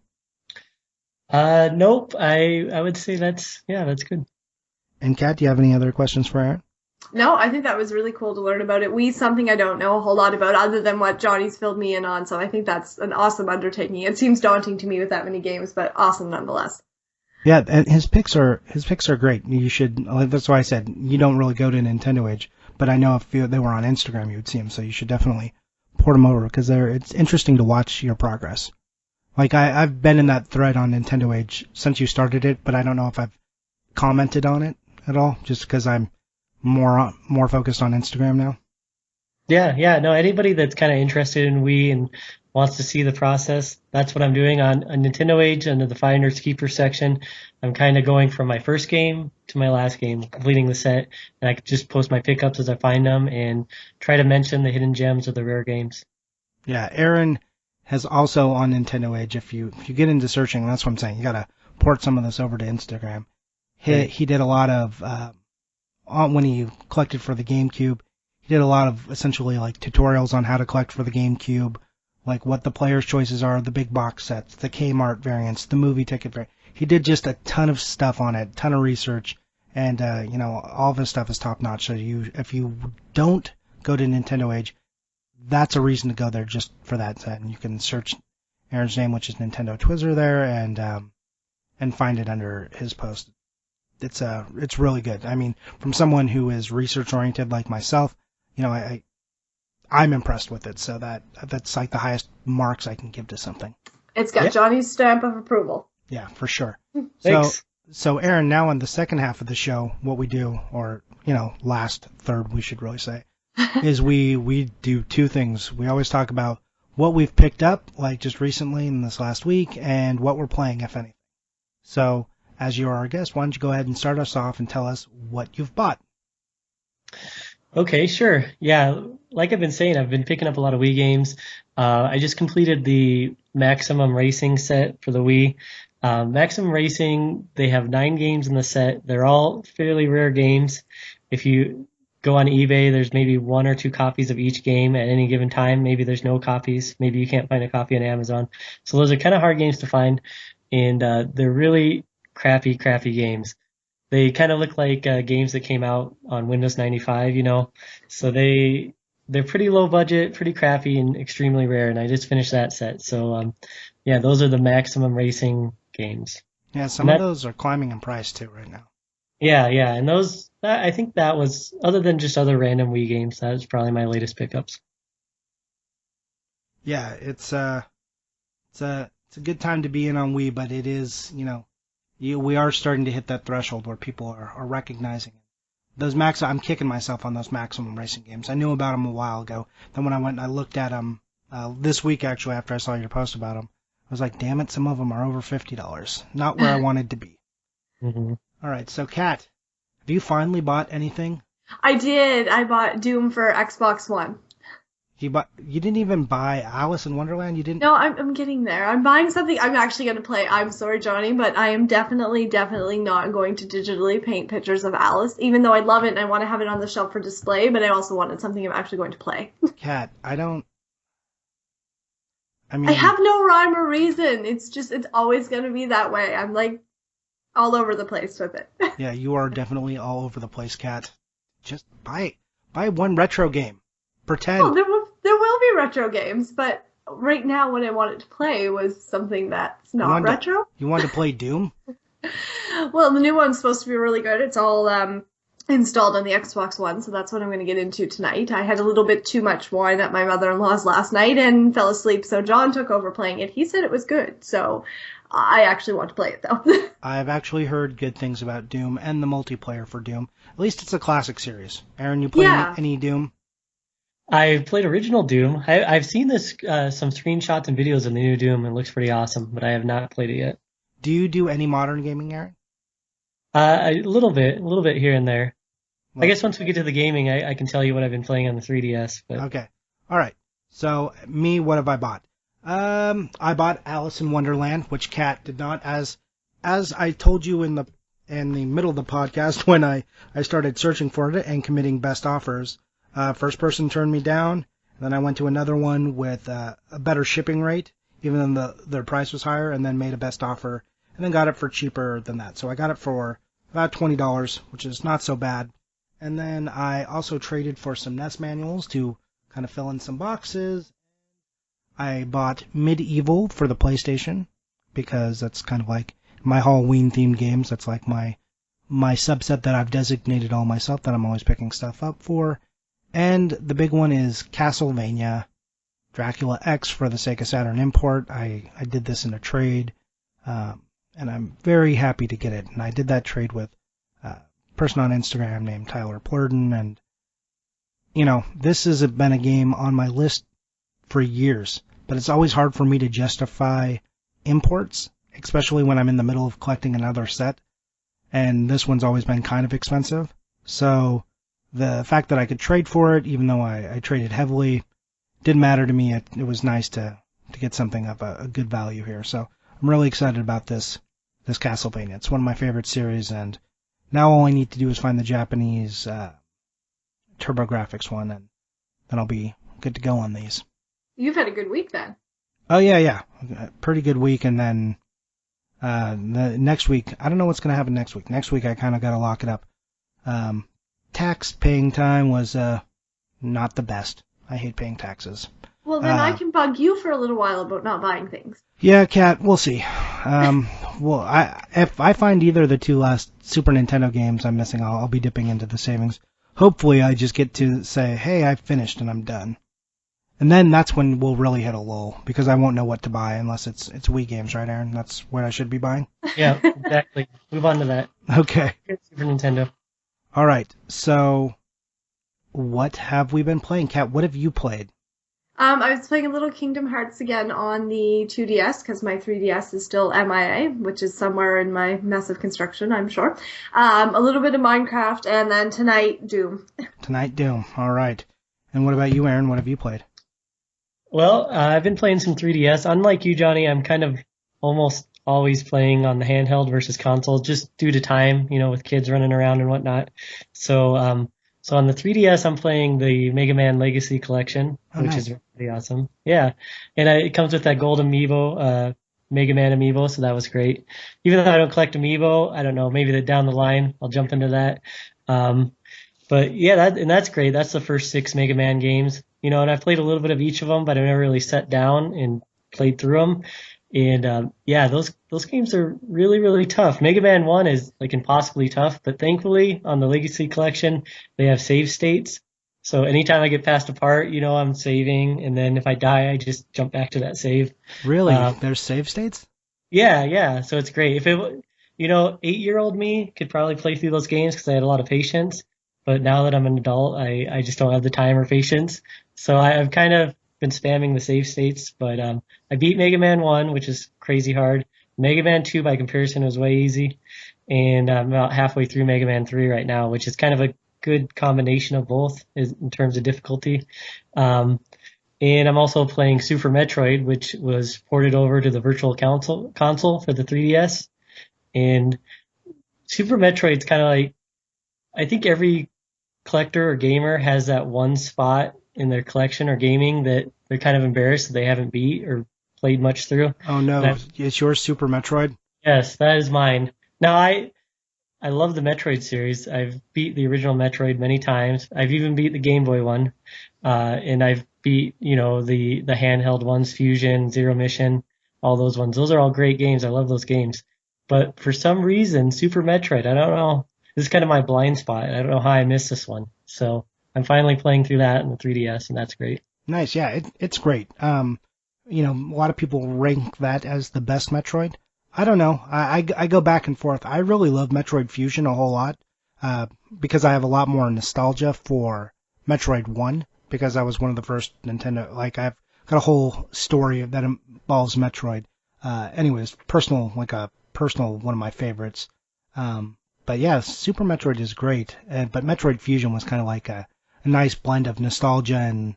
Nope. I would say that's good. And Kat, do you have any other questions for Aaron? No, I think that was really cool to learn about it. Something I don't know a whole lot about other than what Johnny's filled me in on, so I think that's an awesome undertaking. It seems daunting to me with that many games, but awesome nonetheless. Yeah, and his picks are great. You should. That's why I said you don't really go to Nintendo Age, but I know if they were on Instagram, you would see them. So you should definitely port them over because it's interesting to watch your progress. Like I've been in that thread on Nintendo Age since you started it, but I don't know if I've commented on it at all, just because I'm more focused on Instagram now. Yeah, yeah. No, anybody that's kind of interested in Wii and wants to see the process, that's what I'm doing on Nintendo Age under the Finders Keeper section. I'm kind of going from my first game to my last game, completing the set, and I can just post my pickups as I find them and try to mention the hidden gems of the rare games. Yeah, Aaron has also on Nintendo Age. If you get into searching, that's what I'm saying. You gotta port some of this over to Instagram. He did a lot of when he collected for the GameCube. He did a lot of essentially like tutorials on how to collect for the GameCube, like what the player's choices are, the big box sets, the Kmart variants, the movie ticket variant. He did just a ton of stuff on it, ton of research, and all of his stuff is top notch. So if you don't go to Nintendo Age, that's a reason to go there just for that. And you can search Aaron's name, which is NintendoTwizer there, and find it under his post. It's really good. I mean, from someone who is research oriented like myself, I'm impressed with it. So that's like the highest marks I can give to something. It's got Johnny's stamp of approval. Yeah, for sure. Thanks. So Aaron, now on the second half of the show, what we do, or last third, we should really say, is we do two things. We always talk about what we've picked up, like just recently in this last week, and what we're playing, if anything. So, as you're our guest, why don't you go ahead and start us off and tell us what you've bought? Okay, sure. Yeah, like I've been saying, I've been picking up a lot of Wii games. I just completed the Maximum Racing set for the Wii. Maximum Racing, they have 9 games in the set. They're all fairly rare games. If you go on eBay, there's maybe 1 or 2 copies of each game at any given time. Maybe there's no copies. Maybe you can't find a copy on Amazon. So those are kind of hard games to find, and they're really crappy games. They kind of look like games that came out on Windows 95, So they're pretty low budget, pretty crappy, and extremely rare. And I just finished that set. So yeah, those are the Maximum Racing games. Yeah, some of those are climbing in price too right now. Yeah, and those, I think that was, other than just other random Wii games, that was probably my latest pickups. Yeah, it's a good time to be in on Wii, but it is, we are starting to hit that threshold where people are recognizing it. I'm kicking myself on those Maximum Racing games. I knew about them a while ago. Then when I went and I looked at them this week, actually, after I saw your post about them, I was like, damn it, some of them are over $50. Not where I wanted to be. Mm-hmm. All right, so Kat, have you finally bought anything? I did. I bought Doom for Xbox One. You didn't even buy Alice in Wonderland? You didn't? No, I'm getting there. I'm buying something I'm actually going to play. I'm sorry, Johnny, but I am definitely not going to digitally paint pictures of Alice, even though I love it and I want to have it on the shelf for display, but I also wanted something I'm actually going to play. Kat, I have no rhyme or reason. It's always going to be that way. I'm like all over the place with it. Yeah, you are definitely all over the place, Kat. Just buy one retro game. Pretend. Well, there will be retro games, but right now what I wanted to play was something that's not retro. You wanted to play Doom? Well, the new one's supposed to be really good. It's all installed on the Xbox One, so that's what I'm going to get into tonight. I had a little bit too much wine at my mother-in-law's last night and fell asleep, so John took over playing it. He said it was good, so I actually want to play it, though. I've actually heard good things about Doom and the multiplayer for Doom. At least it's a classic series. Aaron, you play any Doom? I played original Doom. I've seen this some screenshots and videos of the new Doom. It looks pretty awesome, but I have not played it yet. Do you do any modern gaming, Aaron? A little bit here and there. Well, I guess once we get to the gaming, I can tell you what I've been playing on the 3DS. But... Okay. All right. So, what have I bought? I bought Alice in Wonderland, which Kat did not. As I told you in the middle of the podcast when I started searching for it and committing best offers, first person turned me down. Then I went to another one with a better shipping rate, even though their price was higher, and then made a best offer, and then got it for cheaper than that. So I got it for about $20, which is not so bad. And then I also traded for some NES manuals to kind of fill in some boxes. I bought Medieval for the PlayStation because that's kind of like my Halloween-themed games. That's like my subset that I've designated all myself that I'm always picking stuff up for. And the big one is Castlevania Dracula X for the Sega Saturn import. I did this in a trade, and I'm very happy to get it. And I did that trade with a person on Instagram named Tyler Plurden. And, this has been a game on my list for years, but it's always hard for me to justify imports, especially when I'm in the middle of collecting another set. And this one's always been kind of expensive. So the fact that I could trade for it, even though I traded heavily, didn't matter to me. It was nice to get something of a good value here. So I'm really excited about this Castlevania. It's one of my favorite series, and now all I need to do is find the Japanese TurboGrafx one, and then I'll be good to go on these. You've had a good week then. Oh, yeah. Pretty good week, and then the next week, I don't know what's going to happen next week. Next week I kind of got to lock it up. Tax paying time was not the best. I hate paying taxes. Well, then I can bug you for a little while about not buying things. Yeah, Kat, we'll see. If I find either of the two last Super Nintendo games I'm missing, I'll be dipping into the savings. Hopefully, I just get to say, hey, I've finished and I'm done. And then that's when we'll really hit a lull, because I won't know what to buy unless it's Wii games, right, Aaron? That's what I should be buying? Yeah, exactly. Move on to that. Okay. Super Nintendo. All right. So, what have we been playing, Kat? What have you played? I was playing a little Kingdom Hearts again on the 2DS because my 3DS is still MIA, which is somewhere in my mess of construction, I'm sure. A little bit of Minecraft, and then tonight, Doom. Tonight, Doom. All right. And what about you, Aaron? What have you played? Well, I've been playing some 3DS. Unlike you, Johnny, I'm kind of almost always playing on the handheld versus console, just due to time, with kids running around and whatnot. So on the 3DS, I'm playing the Mega Man Legacy Collection, which is pretty awesome. Yeah, and it comes with that gold amiibo, Mega Man amiibo, so that was great. Even though I don't collect amiibo, I don't know, maybe down the line I'll jump into that. But yeah, that's great. That's the first 6 Mega Man games, and I've played a little bit of each of them, but I've never really sat down and played through them. And yeah, those games are really, really tough. Mega Man 1 is like impossibly tough, but thankfully on the Legacy Collection, they have save states. So anytime I get past a part, I'm saving, and then if I die, I just jump back to that save. Really? There's save states? Yeah. So it's great. If it, 8-year-old me could probably play through those games because I had a lot of patience. But now that I'm an adult, I just don't have the time or patience. So I've kind of been spamming the save states, but I beat Mega Man 1, which is crazy hard. Mega Man 2, by comparison, was way easy. And I'm about halfway through Mega Man 3 right now, which is kind of a good combination of both in terms of difficulty. And I'm also playing Super Metroid, which was ported over to the Virtual Console for the 3DS. And Super Metroid's kind of like, I think every collector or gamer has that one spot in their collection or gaming that they're kind of embarrassed that they haven't beat or played much through. Oh no, it's your Super Metroid? Yes, that is mine. Now I love the Metroid series. I've beat the original Metroid many times. I've even beat the Game Boy one. And I've beat, the handheld ones, Fusion, Zero Mission, all those ones. Those are all great games. I love those games. But for some reason, Super Metroid, I don't know. This is kind of my blind spot. I don't know how I missed this one. So I'm finally playing through that in the 3DS, and that's great. Nice, yeah, it's great. A lot of people rank that as the best Metroid. I don't know. I go back and forth. I really love Metroid Fusion a whole lot because I have a lot more nostalgia for Metroid 1 because I was one of the first Nintendo. Like, I've got a whole story that involves Metroid. Anyways, one of my favorites. But yeah, Super Metroid is great, but Metroid Fusion was kind of like a nice blend of nostalgia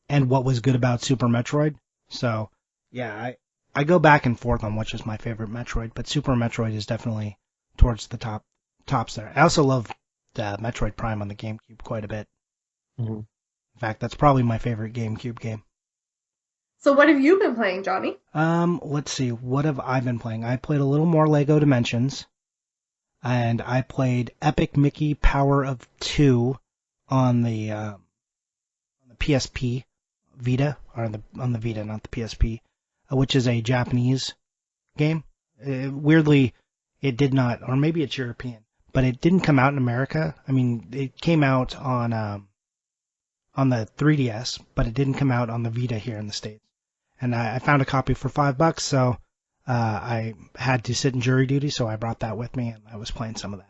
and what was good about Super Metroid. So yeah, I go back and forth on which is my favorite Metroid, but Super Metroid is definitely towards the tops there. I also love Metroid Prime on the GameCube quite a bit. Mm-hmm. In fact, that's probably my favorite GameCube game. So what have you been playing, Johnny? Let's see, what have I been playing? I played a little more Lego Dimensions. And I played Epic Mickey Power of 2 on the PSP Vita, or on the Vita, not the PSP, which is a Japanese game. Weirdly, it did not, or maybe it's European, but it didn't come out in America. I mean, it came out on the 3DS, but it didn't come out on the Vita here in the States. And I found a copy for $5, so I had to sit in jury duty, so I brought that with me, and I was playing some of that.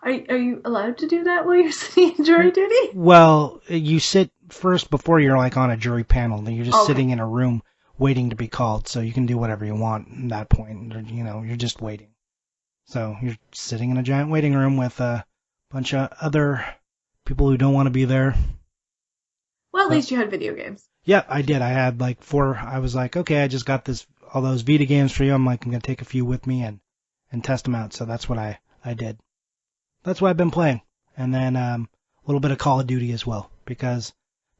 Are you allowed to do that while you're sitting in jury duty? Well, you sit first before you're like on a jury panel. Then you're just sitting in a room waiting to be called, so you can do whatever you want at that point. You're just waiting. So you're sitting in a giant waiting room with a bunch of other people who don't want to be there. Well, at least you had video games. Yeah, I did. I had like 4. I was like, okay, I just got all those Vita games for you. I'm like, I'm going to take a few with me and test them out. So that's what I did. That's what I've been playing. And then a little bit of Call of Duty as well, because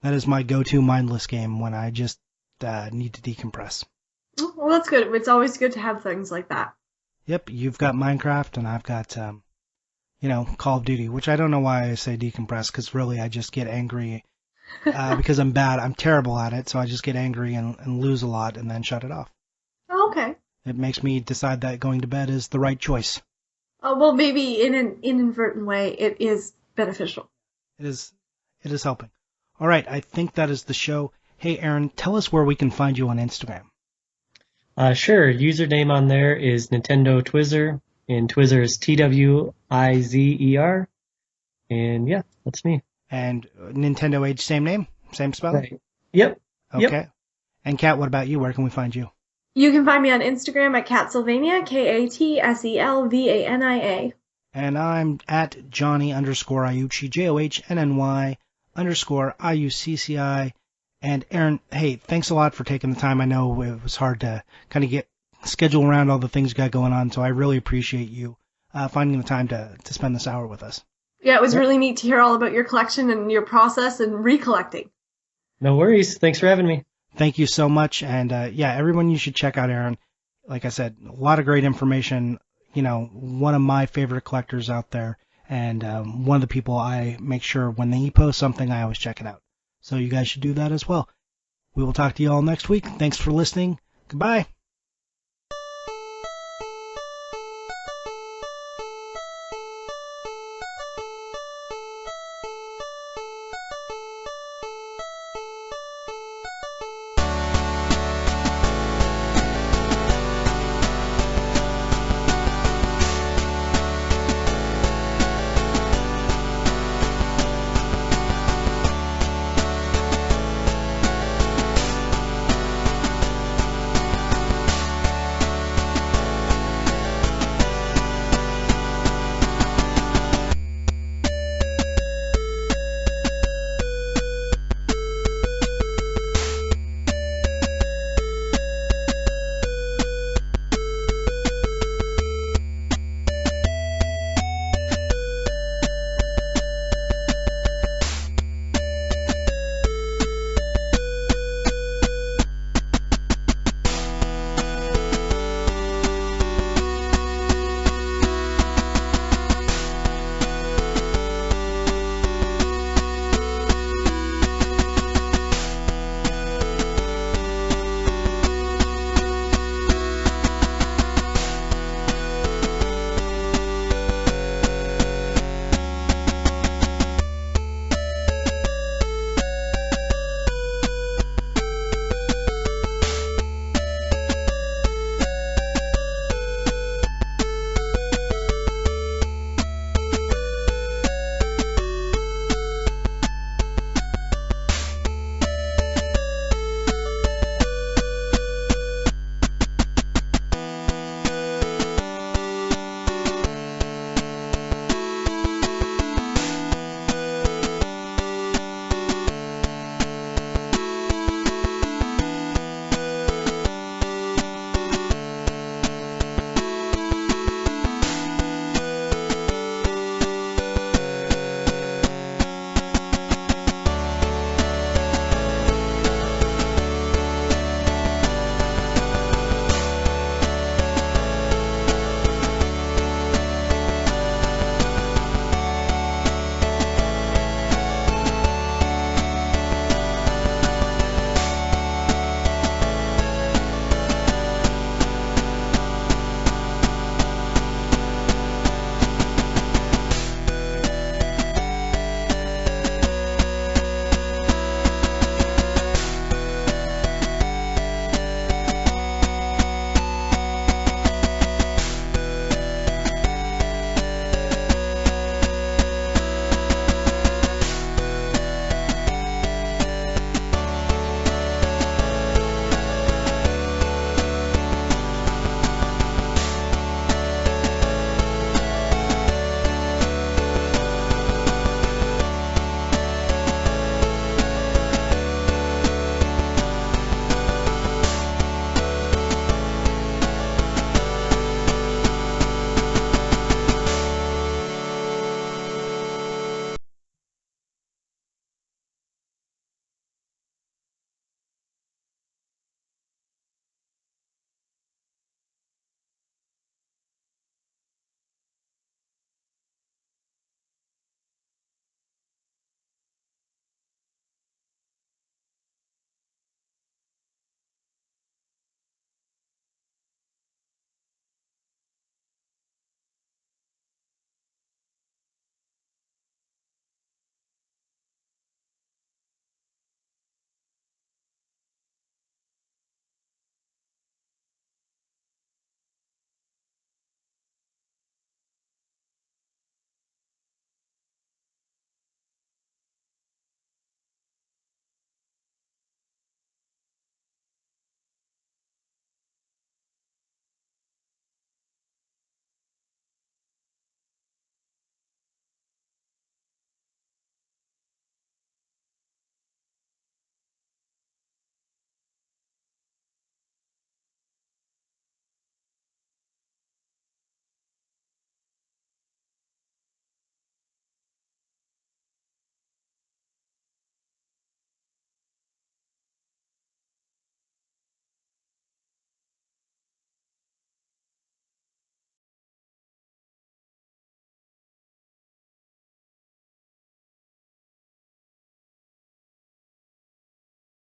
that is my go-to mindless game when I just need to decompress. Well, that's good. It's always good to have things like that. Yep, you've got Minecraft, and I've got, Call of Duty, which I don't know why I say decompress, because really I just get angry because I'm bad. I'm terrible at it, so I just get angry and lose a lot and then shut it off. Okay. It makes me decide that going to bed is the right choice. Well, maybe in an inadvertent way, it is beneficial. It is helping. All right, I think that is the show. Hey, Aaron, tell us where we can find you on Instagram. Sure. Username on there is NintendoTwizer, and Twizer is TWIZER. And yeah, that's me. And Nintendo Age, same name, same spelling? Right. Yep. Okay. Yep. And Kat, what about you? Where can we find you? You can find me on Instagram at Catsylvania, KATSELVANIA. And I'm at Johnny_Iucci, JOHNNY_IUCCI. And Aaron, hey, thanks a lot for taking the time. I know it was hard to kind of get schedule around all the things you got going on, so I really appreciate you finding the time to spend this hour with us. Yeah, it was really neat to hear all about your collection and your process and recollecting. No worries. Thanks for having me. Thank you so much. And yeah, everyone, you should check out Aaron. Like I said, a lot of great information. You know, one of my favorite collectors out there. And one of the people I make sure when he posts something, I always check it out. So you guys should do that as well. We will talk to you all next week. Thanks for listening. Goodbye.